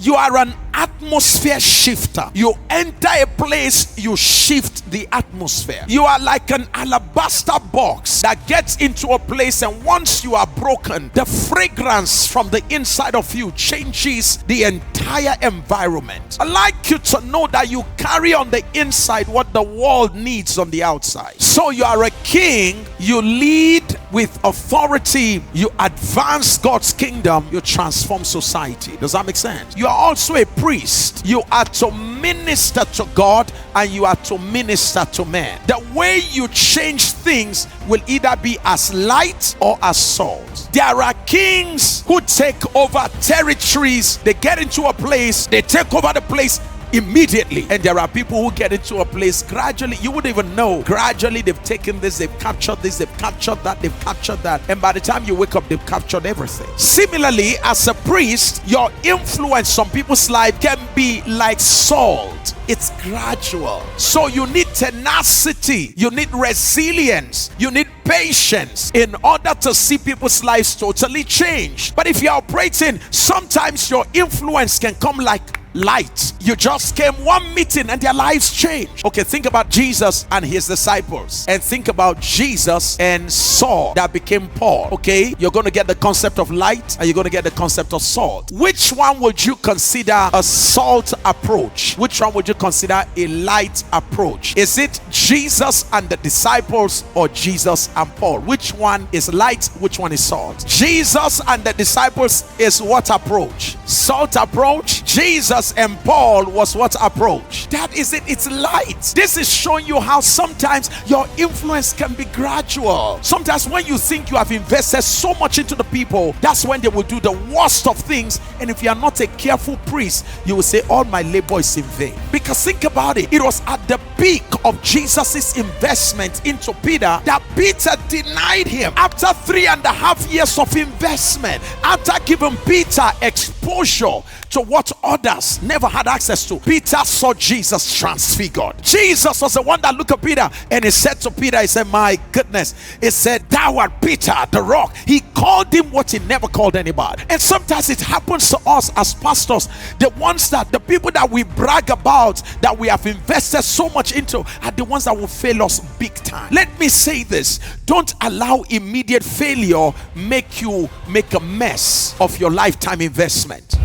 You are an atmosphere shifter. You enter a place, you shift the atmosphere. You are like an alabaster box that gets into a place, and once you are broken, the fragrance from the inside of you changes the entire environment. I'd like you to know that you carry on the inside what the world needs on the outside. So you are a king, you lead with authority, you advance God's kingdom, you transform society. Does that make sense? You are also a priest. You are to minister to God and you are to minister to men. The way you change things will either be as light or as salt. There are kings who take over territories. They get into a place, they take over the place immediately, and there are people who get into a place gradually. You wouldn't even know. Gradually they've taken this, they've captured this, they've captured that, they've captured that, and by the time you wake up, they've captured everything. Similarly, as a priest, your influence on people's life can be like salt. It's gradual. So you need tenacity, you need resilience, you need patience in order to see people's lives totally change. But if you're operating, sometimes your influence can come like light. You just came one meeting and their lives changed. Okay, think about Jesus and his disciples, and think about Jesus and Saul that became Paul. Okay, you're going to get the concept of light and you're going to get the concept of salt. Which one would you consider a salt approach? Which one would you consider a light approach? Is it Jesus and the disciples or Jesus and Paul? Which one is light? Which one is salt? Jesus and the disciples is what approach? Salt approach. Jesus and Paul was what approach? That is it. It's light. This is showing you how sometimes your influence can be gradual. Sometimes when you think you have invested so much into the people, that's when they will do the worst of things. And if you are not a careful priest, you will say all my labor is in vain. Because think about it. It was at the peak of Jesus's investment into Peter that Peter denied him. After 3.5 years of investment, after giving Peter exposure to what others never had access to, Peter saw Jesus transfigured. Jesus was the one that looked at Peter and he said to Peter, he said, my goodness, he said, thou art Peter, the rock. He called him what he never called anybody. And sometimes it happens to us as pastors. The people that we brag about, that we have invested so much into, are the ones that will fail us big time. Let me say this: don't allow immediate failure make you make a mess of your lifetime investment.